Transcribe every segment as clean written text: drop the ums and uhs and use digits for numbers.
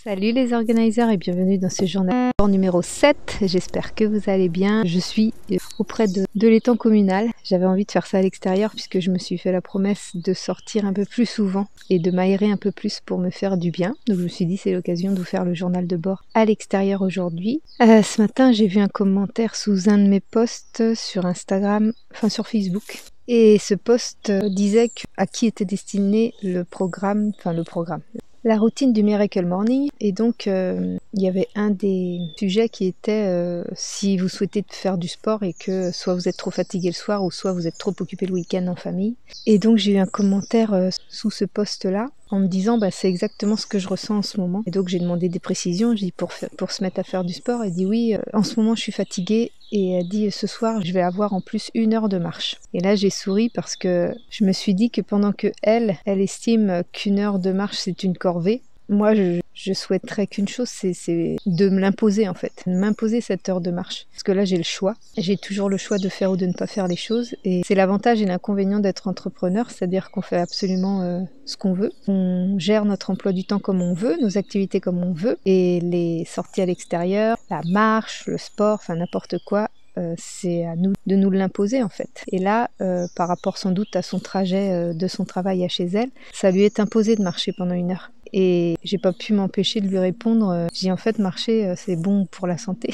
Salut les organiseurs et bienvenue dans ce journal numéro 7. J'espère que vous allez bien. Je suis auprès de l'étang communal. J'avais envie de faire ça à l'extérieur puisque je me suis fait la promesse de sortir un peu plus souvent et de m'aérer un peu plus pour me faire du bien. Donc je me suis dit c'est l'occasion de vous faire le journal de bord à l'extérieur aujourd'hui. Ce matin j'ai vu un commentaire sous un de mes posts sur Instagram, enfin sur Facebook. Et ce post disait à qui était destiné la routine du Miracle Morning. Et donc il y avait un des sujets qui était si vous souhaitez faire du sport et que soit vous êtes trop fatigué le soir ou soit vous êtes trop occupé le week-end en famille. Et donc j'ai eu un commentaire sous ce post-là en me disant c'est exactement ce que je ressens en ce moment. Et donc j'ai demandé des précisions, j'ai dit pour se mettre à faire du sport. Elle dit oui, en ce moment je suis fatiguée. Et elle dit ce soir je vais avoir en plus 1 heure de marche. Et là j'ai souri parce que je me suis dit que pendant que elle estime qu'1 heure de marche c'est une corvée, moi je souhaiterais qu'une chose, c'est de me l'imposer en fait, de m'imposer cette heure de marche. Parce que là j'ai le choix, j'ai toujours le choix de faire ou de ne pas faire les choses. Et c'est l'avantage et l'inconvénient d'être entrepreneur, c'est-à-dire qu'on fait absolument ce qu'on veut. On gère notre emploi du temps comme on veut, nos activités comme on veut. Et les sorties à l'extérieur, la marche, le sport, enfin n'importe quoi, c'est à nous de nous l'imposer en fait. Et là, par rapport sans doute à son trajet de son travail à chez elle, ça lui est imposé de marcher pendant 1 heure. Et j'ai pas pu m'empêcher de lui répondre, j'ai dit en fait marcher c'est bon pour la santé.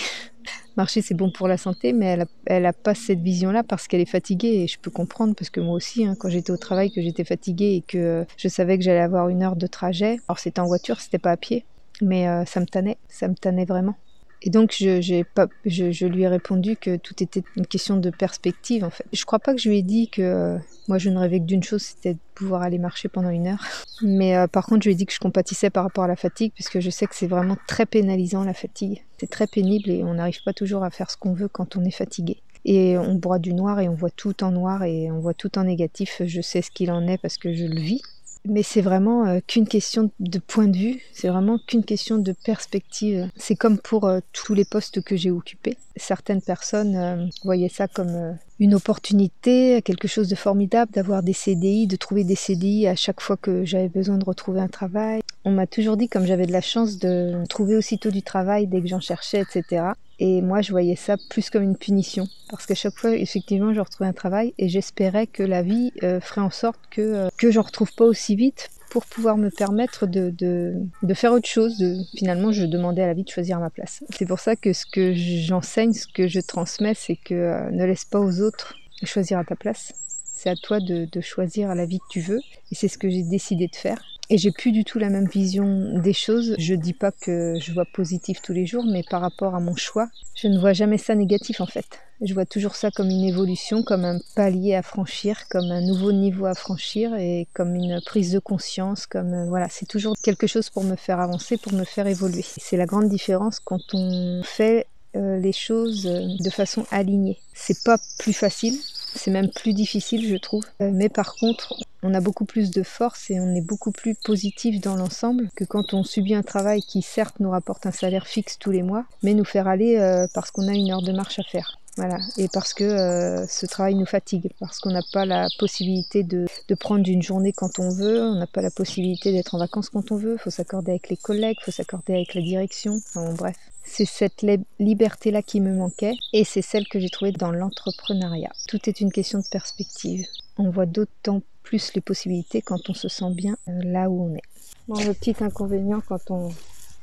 Marcher c'est bon pour la santé, mais elle a pas cette vision-là parce qu'elle est fatiguée. Et je peux comprendre parce que moi aussi, quand j'étais au travail, que j'étais fatiguée et que je savais que j'allais avoir 1 heure de trajet, alors c'était en voiture, c'était pas à pied, mais ça me tannait vraiment. Et donc je lui ai répondu que tout était une question de perspective en fait. Je crois pas que je lui ai dit que moi je ne rêvais que d'une chose, c'était de pouvoir aller marcher pendant 1 heure. Mais par contre je lui ai dit que je compatissais par rapport à la fatigue, puisque je sais que c'est vraiment très pénalisant la fatigue. C'est très pénible et on n'arrive pas toujours à faire ce qu'on veut quand on est fatigué. Et on broie du noir et on voit tout en noir et on voit tout en négatif. Je sais ce qu'il en est parce que je le vis. Mais c'est vraiment qu'une question de point de vue, c'est vraiment qu'une question de perspective. C'est comme pour tous les postes que j'ai occupés. Certaines personnes voyaient ça comme une opportunité, quelque chose de formidable, d'avoir des CDI, de trouver des CDI à chaque fois que j'avais besoin de retrouver un travail. On m'a toujours dit, comme j'avais de la chance de trouver aussitôt du travail dès que j'en cherchais, etc. Et moi, je voyais ça plus comme une punition. Parce qu'à chaque fois, effectivement, je retrouvais un travail et j'espérais que la vie ferait en sorte que j'en retrouve pas aussi vite pour pouvoir me permettre de faire autre chose. Finalement, je demandais à la vie de choisir ma place. C'est pour ça que ce que j'enseigne, ce que je transmets, c'est que ne laisse pas aux autres choisir à ta place. C'est à toi de choisir la vie que tu veux. Et c'est ce que j'ai décidé de faire. Et j'ai plus du tout la même vision des choses. Je dis pas que je vois positif tous les jours, mais par rapport à mon choix, je ne vois jamais ça négatif en fait. Je vois toujours ça comme une évolution, comme un palier à franchir, comme un nouveau niveau à franchir et comme une prise de conscience, voilà, c'est toujours quelque chose pour me faire avancer, pour me faire évoluer. C'est la grande différence quand on fait les choses de façon alignée. C'est pas plus facile, c'est même plus difficile je trouve, mais par contre on a beaucoup plus de force et on est beaucoup plus positif dans l'ensemble que quand on subit un travail qui certes nous rapporte un salaire fixe tous les mois, mais nous faire aller parce qu'on a 1 heure de marche à faire. Voilà. Et parce que ce travail nous fatigue, parce qu'on n'a pas la possibilité de prendre une journée quand on veut, on n'a pas la possibilité d'être en vacances quand on veut, il faut s'accorder avec les collègues, il faut s'accorder avec la direction, enfin, bon, bref. C'est cette liberté-là qui me manquait et c'est celle que j'ai trouvée dans l'entrepreneuriat. Tout est une question de perspective. On voit d'autant plus les possibilités quand on se sent bien là où on est. Bon, le petit inconvénient quand on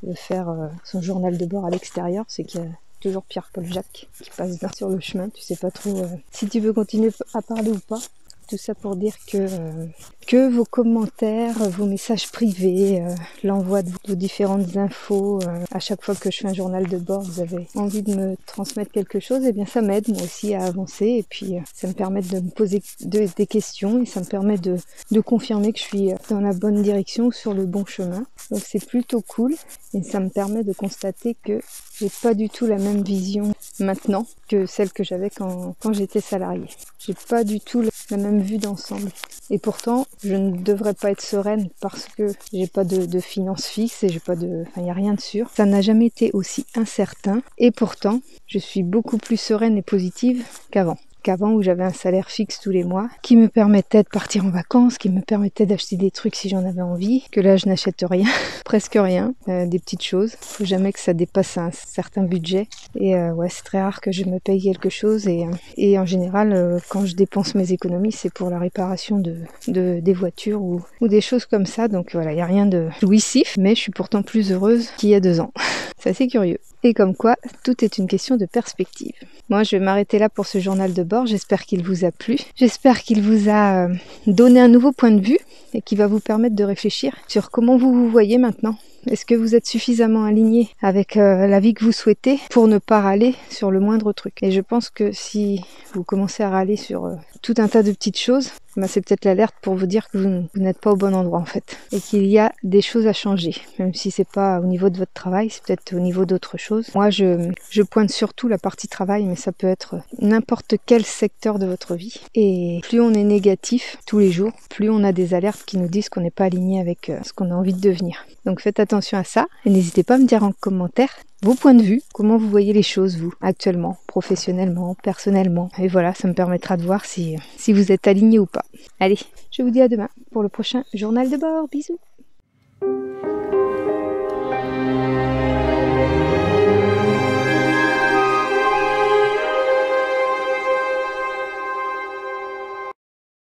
veut faire son journal de bord à l'extérieur, c'est qu'il y a toujours Pierre-Paul Jacques qui passe sur le chemin. Tu sais pas trop si tu veux continuer à parler ou pas. Tout ça pour dire que vos commentaires, vos messages privés, l'envoi de vos différentes infos, à chaque fois que je fais un journal de bord, vous avez envie de me transmettre quelque chose, et bien ça m'aide moi aussi à avancer et puis ça me permet de me poser des questions et ça me permet de confirmer que je suis dans la bonne direction, sur le bon chemin. Donc c'est plutôt cool et ça me permet de constater que j'ai pas du tout la même vision maintenant que celle que j'avais quand j'étais salariée. J'ai pas du tout la même vue d'ensemble. Et pourtant, je ne devrais pas être sereine parce que j'ai pas de finances fixes et il n'y a rien de sûr. Ça n'a jamais été aussi incertain. Et pourtant, je suis beaucoup plus sereine et positive qu'avant. qu'avant où j'avais un salaire fixe tous les mois qui me permettait de partir en vacances, qui me permettait d'acheter des trucs si j'en avais envie, que là je n'achète rien, presque rien, des petites choses. Faut jamais que ça dépasse un certain budget et ouais, c'est très rare que je me paye quelque chose et en général quand je dépense mes économies c'est pour la réparation des voitures ou des choses comme ça, donc voilà, il n'y a rien de jouissif, mais je suis pourtant plus heureuse qu'il y a 2 ans. C'est assez curieux. Et comme quoi, tout est une question de perspective. Moi, je vais m'arrêter là pour ce journal de bord. J'espère qu'il vous a plu. J'espère qu'il vous a donné un nouveau point de vue et qui va vous permettre de réfléchir sur comment vous vous voyez maintenant. Est-ce que vous êtes suffisamment aligné avec la vie que vous souhaitez pour ne pas râler sur le moindre truc? Et je pense que si vous commencez à râler sur tout un tas de petites choses, bah c'est peut-être l'alerte pour vous dire que vous n'êtes pas au bon endroit en fait. Et qu'il y a des choses à changer. Même si c'est pas au niveau de votre travail, c'est peut-être au niveau d'autres choses. Moi, je pointe surtout la partie travail, mais ça peut être n'importe quel secteur de votre vie. Et plus on est négatif tous les jours, plus on a des alertes qui nous disent qu'on n'est pas aligné avec ce qu'on a envie de devenir. Donc faites attention à ça et n'hésitez pas à me dire en commentaire vos points de vue, comment vous voyez les choses vous, actuellement, professionnellement, personnellement. Et voilà, ça me permettra de voir si vous êtes aligné ou pas. Allez, je vous dis à demain pour le prochain journal de bord. Bisous!